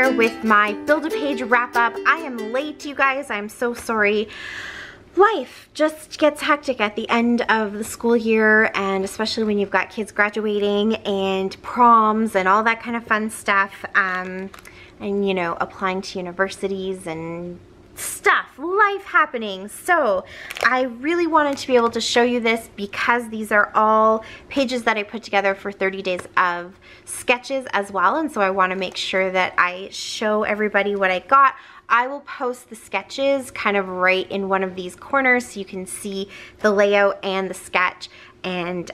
here with my Build-A-Page wrap-up. I am late, you guys. I'm so sorry. Life just gets hectic at the end of the school year, and especially when you've got kids graduating and proms and all that kind of fun stuff, and you know, applying to universities and stuff, life happening. So I really wanted to be able to show you this because these are all pages that I put together for 30 days of sketches as well, and so I want to make sure that I show everybody what I got. I will post the sketches kind of right in one of these corners so you can see the layout and the sketch, and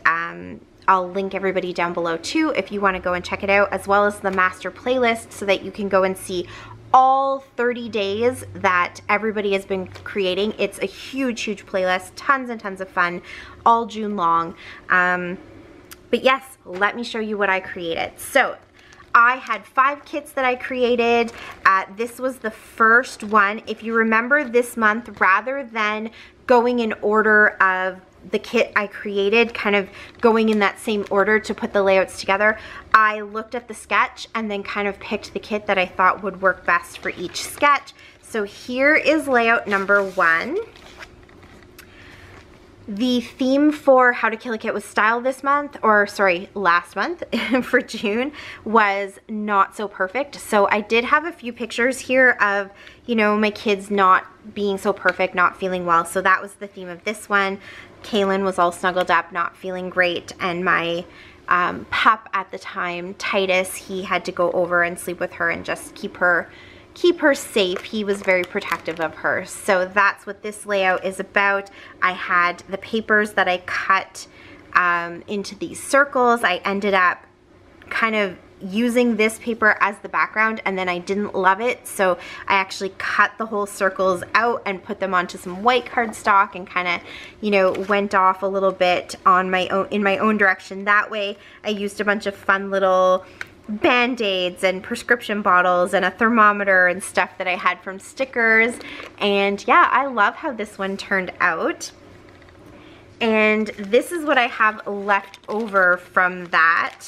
I'll link everybody down below too if you want to go and check it out, as well as the master playlist so that you can go and see all 30 days that everybody has been creating. It's a huge, huge playlist, tons and tons of fun, all June long. But yes, let me show you what I created. So I had 5 kits that I created. This was the first one. If you remember this month, rather than going in order of the kit I created, kind of going in that same order to put the layouts together, I looked at the sketch and then kind of picked the kit that I thought would work best for each sketch. So here is layout number 1. The theme for How to Kill a Kit with Style this month, or sorry, last month for June, was not so perfect. So I did have a few pictures here of, you know, my kids not being so perfect, not feeling well. So that was the theme of this one. Kaylin was all snuggled up, not feeling great, and my pup at the time, Titus, he had to go over and sleep with her and just keep her safe. He was very protective of her. So that's what this layout is about. I had the papers that I cut into these circles. I ended up kind of using this paper as the background, and then I didn't love it, so I actually cut the whole circles out and put them onto some white cardstock and kind of, you know, went off a little bit on my own, in my own direction that way. I used a bunch of fun little Band-Aids and prescription bottles and a thermometer and stuff that I had from stickers, and yeah, I love how this one turned out. And this is what I have left over from that.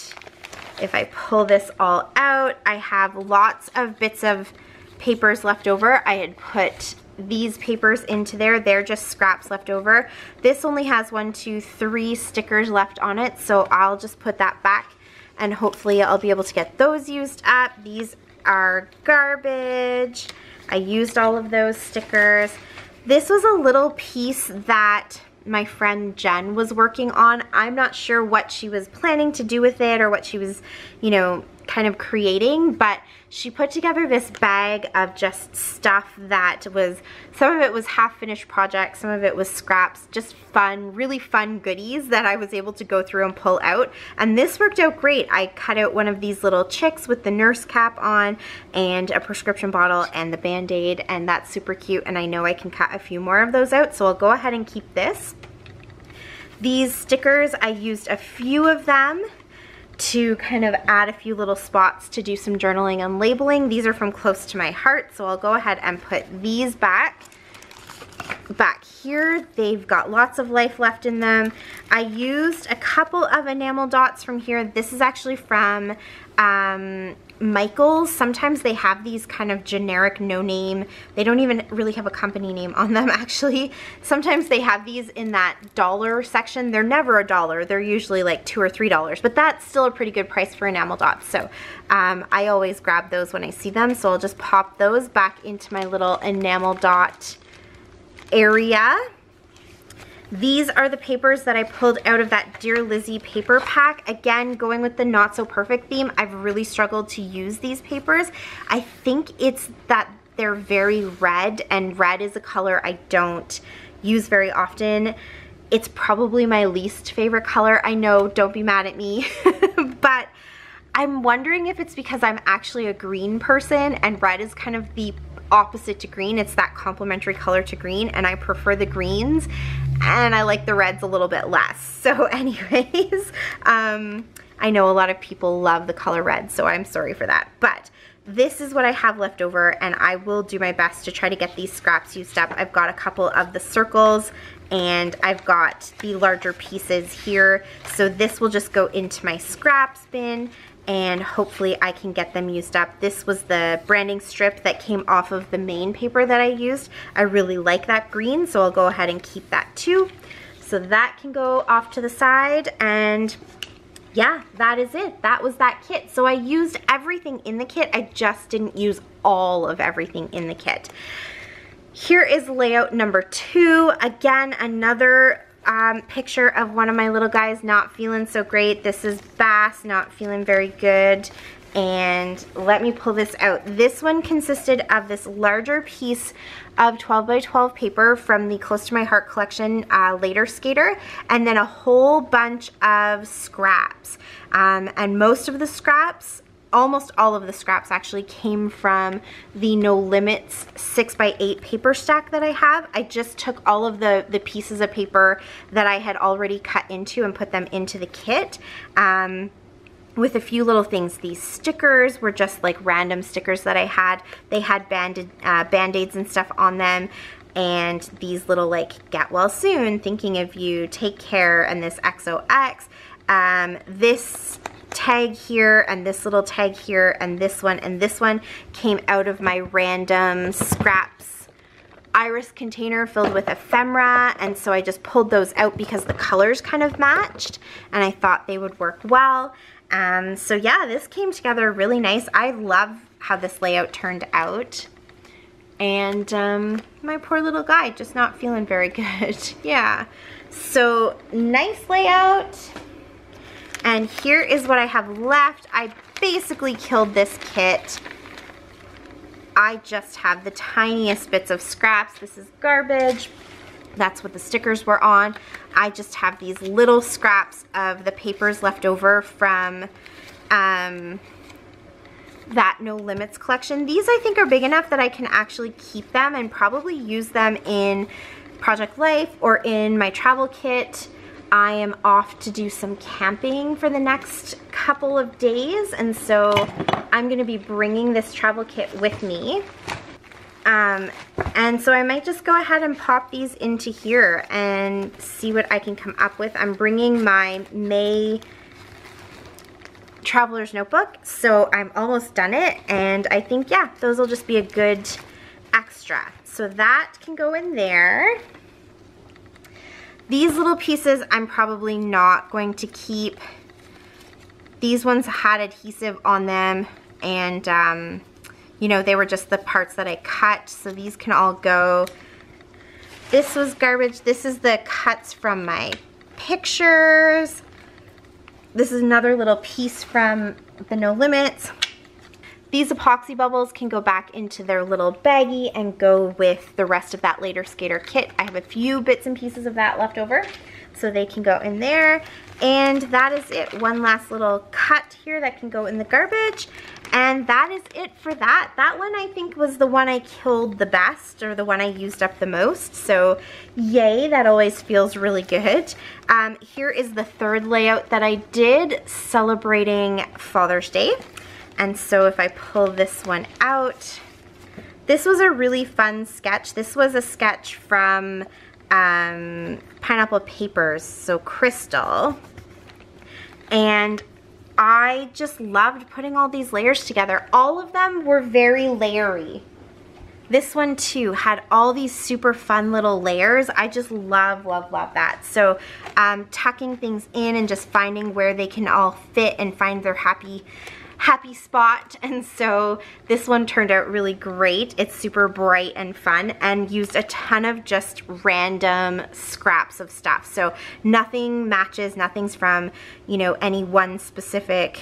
If I pull this all out, I have lots of bits of papers left over. I had put these papers into there. They're just scraps left over. This only has 1, 2, 3 stickers left on it, so I'll just put that back and hopefully I'll be able to get those used up. These are garbage. I used all of those stickers. This was a little piece that my friend Jen was working on. I'm not sure what she was planning to do with it or what she was, you know, kind of creating, but she put together this bag of just stuff that was, some of it was half-finished projects, some of it was scraps, just fun, really fun goodies that I was able to go through and pull out, and this worked out great. I cut out one of these little chicks with the nurse cap on and a prescription bottle and the Band-Aid, and that's super cute, and I know I can cut a few more of those out, so I'll go ahead and keep this. These stickers, I used a few of them to kind of add a few little spots to do some journaling and labeling. These are from Close to My Heart, so I'll go ahead and put these back here. They've got lots of life left in them. I used a couple of enamel dots from here. This is actually from Michaels. Sometimes they have these kind of generic no-name, they don't even really have a company name on them actually. Sometimes they have these in that dollar section. They're never $1, they're usually like $2 or $3, but that's still a pretty good price for enamel dots, so I always grab those when I see them, so I'll just pop those back into my little enamel dot area. These are the papers that I pulled out of that Dear Lizzy paper pack. Again, going with the not so perfect theme, I've really struggled to use these papers. I think it's that they're very red, and red is a color I don't use very often. It's probably my least favorite color. I know, don't be mad at me, but I'm wondering if it's because I'm actually a green person and red is kind of the opposite to green. It's that complementary color to green, and I prefer the greens and I like the reds a little bit less. So anyways, I know a lot of people love the color red, so I'm sorry for that, but this is what I have left over, and I will do my best to try to get these scraps used up. I've got a couple of the circles and I've got the larger pieces here, so this will just go into my scraps bin. and hopefully I can get them used up. This was the branding strip that came off of the main paper that I used. I really like that green, so I'll go ahead and keep that too. So that can go off to the side, and yeah, that is it. That was that kit. So I used everything in the kit. I just didn't use all of everything in the kit. Here is layout number 2. Again, another picture of one of my little guys not feeling so great. This is Bass, not feeling very good. And let me pull this out. This one consisted of this larger piece of 12 by 12 paper from the Close to My Heart collection Later Skater, and then a whole bunch of scraps. And most of the scraps, almost all of the scraps actually, came from the No Limits 6 by 8 paper stack that I have. I just took all of the pieces of paper that I had already cut into and put them into the kit. With a few little things. These stickers were just like random stickers that I had. They had band-aids and stuff on them, and these little like get well soon, thinking of you, take care, and this XOX. This tag here and this little tag here and this one came out of my random scraps iris container filled with ephemera, and so I just pulled those out because the colors kind of matched and I thought they would work well. So yeah, this came together really nice. I love how this layout turned out. And my poor little guy just not feeling very good. Yeah. So nice layout. And here is what I have left. I basically killed this kit. I just have the tiniest bits of scraps. This is garbage. That's what the stickers were on. I just have these little scraps of the papers left over from that No Limits collection. These I think are big enough that I can actually keep them and probably use them in Project Life or in my travel kit. I am off to do some camping for the next couple of days, and so I'm going to be bringing this travel kit with me. And so I might just go ahead and pop these into here and see what I can come up with. I'm bringing my May Traveler's Notebook, so I'm almost done it, and I think, yeah, those will just be a good extra. So that can go in there. These little pieces I'm probably not going to keep. These ones had adhesive on them, and you know, they were just the parts that I cut, so these can all go. This was garbage. This is the cuts from my pictures. This is another little piece from the No Limits. These epoxy bubbles can go back into their little baggie and go with the rest of that Later Skater kit. I have a few bits and pieces of that left over, so they can go in there. And that is it. One last little cut here that can go in the garbage. And that is it for that. That one I think was the one I killed the best, or the one I used up the most. So yay, that always feels really good. Here is the third layout that I did celebrating Father's Day. And so if I pull this one out, this was a really fun sketch. This was a sketch from Pineapple Papers, so Crystal. And I just loved putting all these layers together. All of them were very layery. This one too had all these super fun little layers. I just love, love, love that. So tucking things in and just finding where they can all fit and find their happy spot. And so this one turned out really great. It's super bright and fun, and used a ton of just random scraps of stuff. So nothing matches, nothing's from, you know, any one specific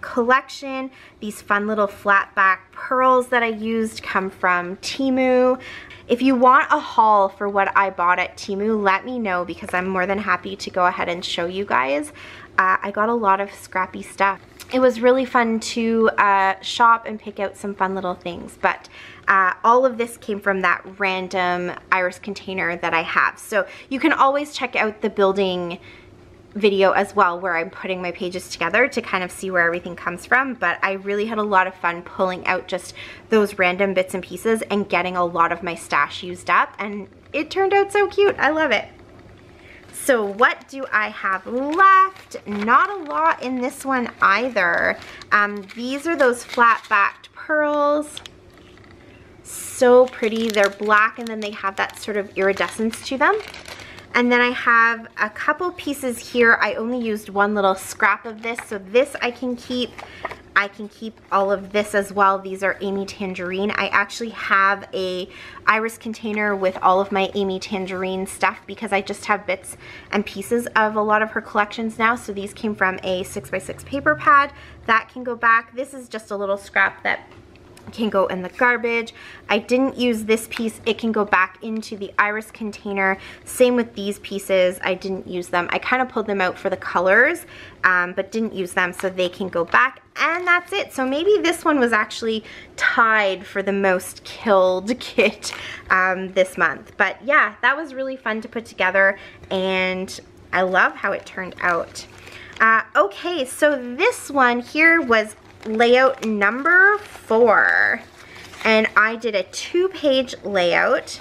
collection. These fun little flat back pearls that I used come from Temu. If you want a haul for what I bought at Temu, let me know, because I'm more than happy to go ahead and show you guys. I got a lot of scrappy stuff. It was really fun to shop and pick out some fun little things, but all of this came from that random iris container that I have. So you can always check out the building video as well, where I'm putting my pages together to kind of see where everything comes from. But I really had a lot of fun pulling out just those random bits and pieces and getting a lot of my stash used up, and it turned out so cute. I love it. So what do I have left? Not a lot in this one either. These are those flat-backed pearls. So pretty. They're black and then they have that sort of iridescence to them. And then I have a couple pieces here. I only used one little scrap of this, so this I can keep. I can keep all of this as well. These are Amy Tangerine. I actually have a iris container with all of my Amy Tangerine stuff because I just have bits and pieces of a lot of her collections now. So these came from a 6x6 paper pad. That can go back. This is just a little scrap that can go in the garbage. I didn't use this piece. It can go back into the iris container. Same with these pieces. I didn't use them. I kind of pulled them out for the colors, but didn't use them, so they can go back. And that's it. So maybe this one was actually tied for the most killed kit this month. But yeah, that was really fun to put together, and I love how it turned out. Okay, so this one here was layout number 4, and I did a 2-page layout.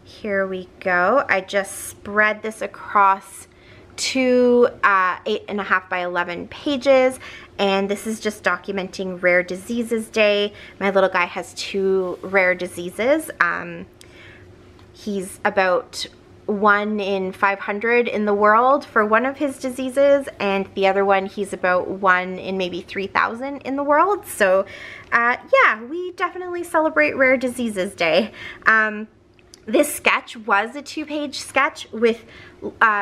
Here we go. I just spread this across two 8.5 by 11 pages, and this is just documenting Rare Diseases Day. My little guy has 2 rare diseases. He's about 1 in 500 in the world for one of his diseases, and the other one he's about 1 in maybe 3,000 in the world. So yeah, we definitely celebrate Rare Diseases Day. This sketch was a 2-page sketch with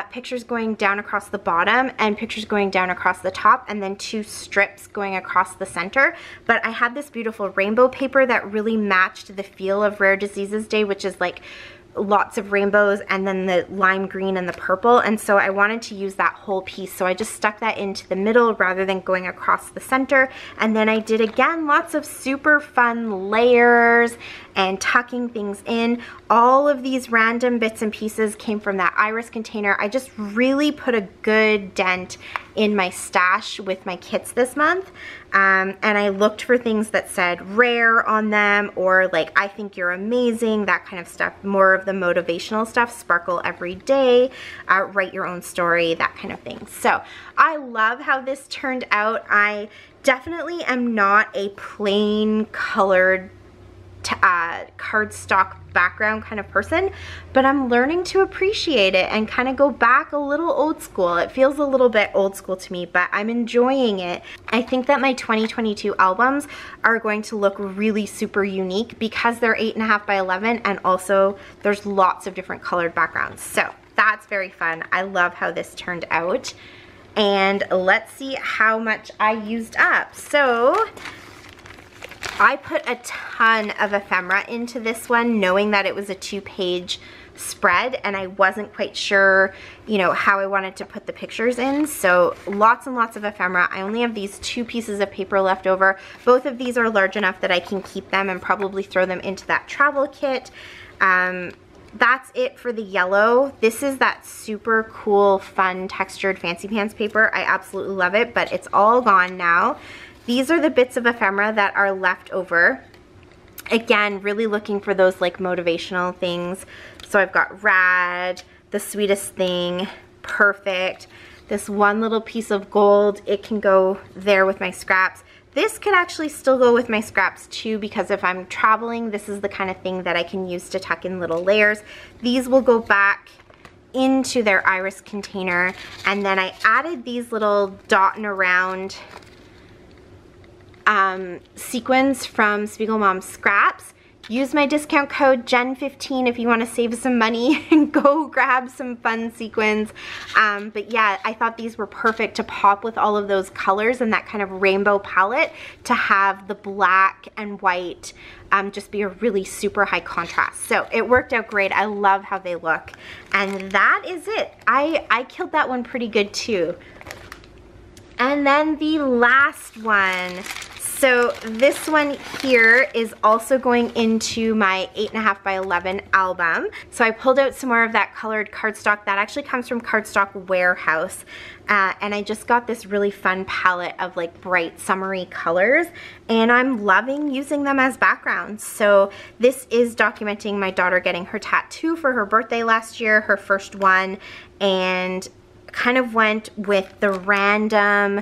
pictures going down across the bottom and pictures going down across the top, and then 2 strips going across the center. But I had this beautiful rainbow paper that really matched the feel of Rare Diseases Day, which is like lots of rainbows and then the lime green and the purple, and so I wanted to use that whole piece, so I just stuck that into the middle rather than going across the center. And then I did again lots of super fun layers and tucking things in. All of these random bits and pieces came from that iris container. I just really put a good dent in my stash with my kits this month, and I looked for things that said rare on them, or like I think you're amazing, that kind of stuff. More of the motivational stuff, sparkle every day, write your own story, that kind of thing. So I love how this turned out. I definitely am not a plain colored cardstock background kind of person, but I'm learning to appreciate it and kind of go back a little old school. It feels a little bit old school to me, but I'm enjoying it. I think that my 2022 albums are going to look really super unique because they're 8.5 by 11, and also there's lots of different colored backgrounds. So that's very fun. I love how this turned out. And let's see how much I used up. So I put a ton of ephemera into this one, knowing that it was a 2-page spread, and I wasn't quite sure, you know, how I wanted to put the pictures in. So lots and lots of ephemera. I only have these 2 pieces of paper left over. Both of these are large enough that I can keep them and probably throw them into that travel kit. That's it for the yellow. This is that super cool, fun, textured Fancy Pants paper. I absolutely love it, but it's all gone now. These are the bits of ephemera that are left over. Again, really looking for those like motivational things. So I've got Rad, The Sweetest Thing, Perfect, this one little piece of gold. It can go there with my scraps. This could actually still go with my scraps too, because if I'm traveling, this is the kind of thing that I can use to tuck in little layers. These will go back into their iris container, and then I added these little dotting around sequins from Spiegel Mom Scraps. Use my discount code JEN15 if you want to save some money and go grab some fun sequins. But yeah, I thought these were perfect to pop with all of those colors and that kind of rainbow palette, to have the black and white just be a really super high contrast. So it worked out great. I love how they look. And that is it. I killed that one pretty good too. And then the last one. So this one here is also going into my 8.5 by 11 album. So I pulled out some more of that colored cardstock. That actually comes from Cardstock Warehouse. And I just got this really fun palette of like bright summery colors, and I'm loving using them as backgrounds. So this is documenting my daughter getting her tattoo for her birthday last year, her first one, and kind of went with the random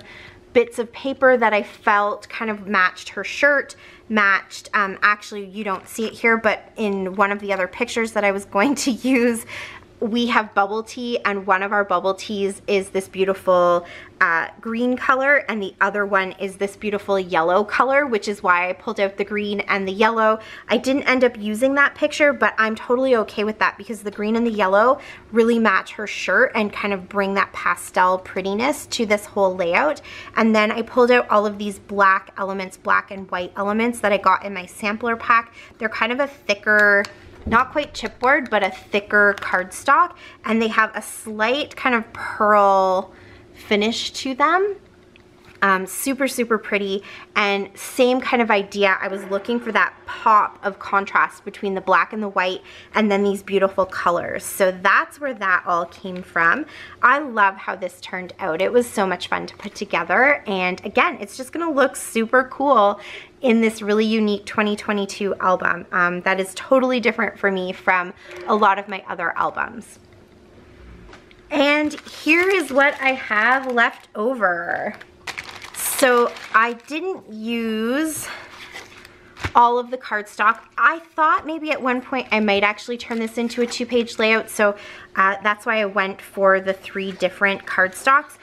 bits of paper that I felt kind of matched her shirt, matched, actually you don't see it here, but in one of the other pictures that I was going to use, we have bubble tea, and one of our bubble teas is this beautiful green color, and the other one is this beautiful yellow color, which is why I pulled out the green and the yellow. I didn't end up using that picture, but I'm totally okay with that because the green and the yellow really match her shirt and kind of bring that pastel prettiness to this whole layout. And then I pulled out all of these black elements, black and white elements that I got in my sampler pack. They're kind of a thicker, not quite chipboard, but a thicker cardstock, and they have a slight kind of pearl finish to them. Super, super pretty, and same kind of idea. I was looking for that pop of contrast between the black and the white, and then these beautiful colors. So that's where that all came from. I love how this turned out. It was so much fun to put together, and again, it's just gonna look super cool in this really unique 2022 album that is totally different for me from a lot of my other albums. And here is what I have left over. So I didn't use all of the cardstock. I thought maybe at one point I might actually turn this into a 2-page layout, so that's why I went for the 3 different cardstocks,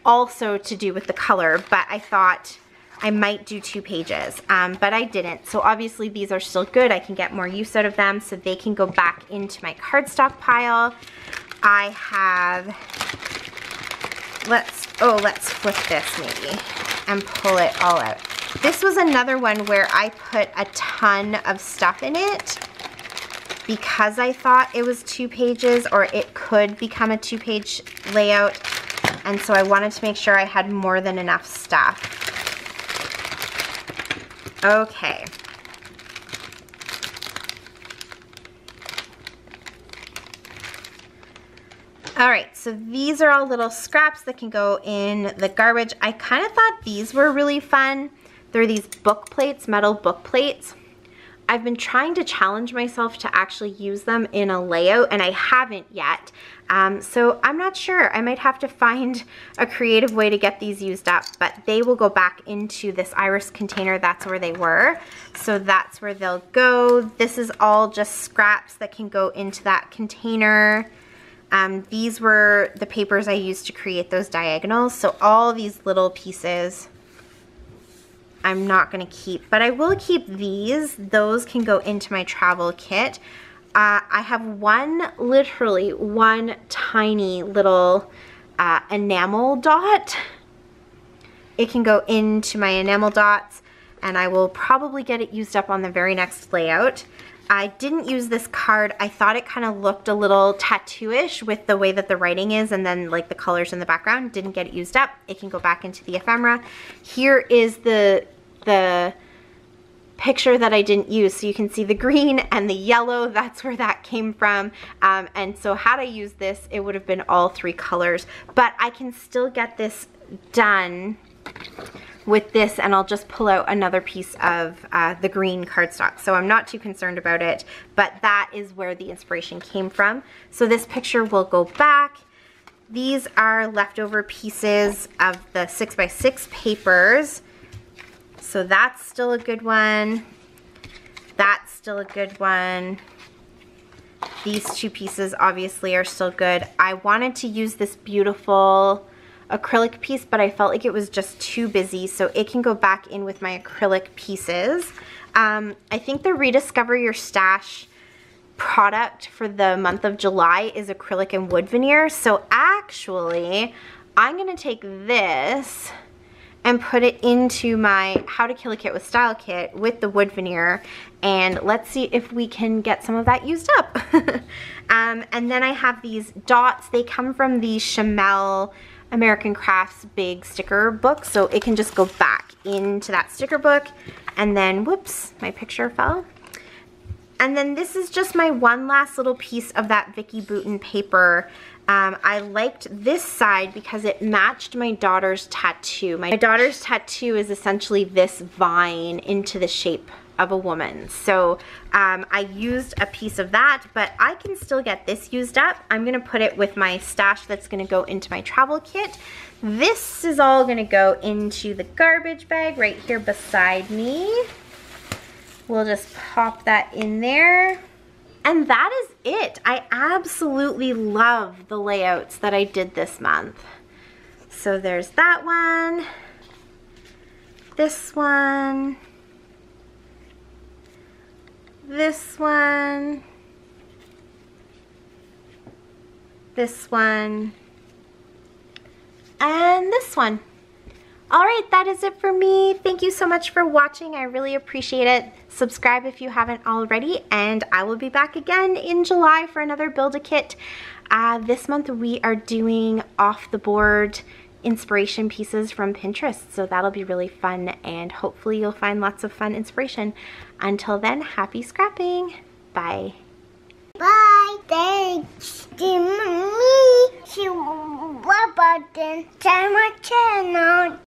also to do with the color, but I thought I might do 2 pages, but I didn't. So obviously these are still good. I can get more use out of them, so they can go back into my cardstock pile. I have, let's flip this maybe and pull it all out. This was another one where I put a ton of stuff in it because I thought it was 2 pages, or it could become a 2-page layout, and so I wanted to make sure I had more than enough stuff. Okay. All right, so these are all little scraps that can go in the garbage. I kind of thought these were really fun. They're these book plates, metal book plates. I've been trying to challenge myself to actually use them in a layout, and I haven't yet. So I'm not sure. I might have to find a creative way to get these used up, but they will go back into this iris container. That's where they were. So that's where they'll go. This is all just scraps that can go into that container. These were the papers I used to create those diagonals. So all these little pieces I'm not going to keep, but I will keep these. Those can go into my travel kit. I have literally one tiny little enamel dot. It can go into my enamel dots, and I will probably get it used up on the very next layout. I didn't use this card. I thought it kind of looked a little tattoo-ish with the way that the writing is, and then like the colors in the background. Didn't get it used up. It can go back into the ephemera. Here is the picture that I didn't use. So you can see the green and the yellow. That's where that came from. And so had I used this, it would have been all 3 colors. But I can still get this done with this, and I'll just pull out another piece of the green cardstock. So I'm not too concerned about it, but that is where the inspiration came from. So this picture will go back. These are leftover pieces of the 6x6 papers. So that's still a good one. That's still a good one. These 2 pieces obviously are still good. I wanted to use this beautiful acrylic piece, but I felt like it was just too busy, so it can go back in with my acrylic pieces. I think the Rediscover Your Stash product for the month of July is acrylic and wood veneer. So actually, I'm gonna take this and put it into my How to Kill a Kit with Style kit with the wood veneer, and let's see if we can get some of that used up. And then I have these dots. They come from the Chamel American Crafts big sticker book, so it can just go back into that sticker book. And then, whoops, my picture fell. And then this is just my one last little piece of that Vicki Boutin paper. I liked this side because it matched my daughter's tattoo. My daughter's tattoo is essentially this vine into the shape of a woman. So I used a piece of that, but I can still get this used up. I'm gonna put it with my stash that's gonna go into my travel kit. This is all gonna go into the garbage bag right here beside me. We'll just pop that in there. And that is it. I absolutely love the layouts that I did this month. So there's that one, this one, this one, this one, and this one. All right, that is it for me. Thank you so much for watching. I really appreciate it. Subscribe if you haven't already, and I will be back again in July for another Build-A-Kit. This month we are doing off-the-board inspiration pieces from Pinterest, so that'll be really fun, and hopefully you'll find lots of fun inspiration. Until then, happy scrapping. Bye. Bye. Thanks to me. To my channel.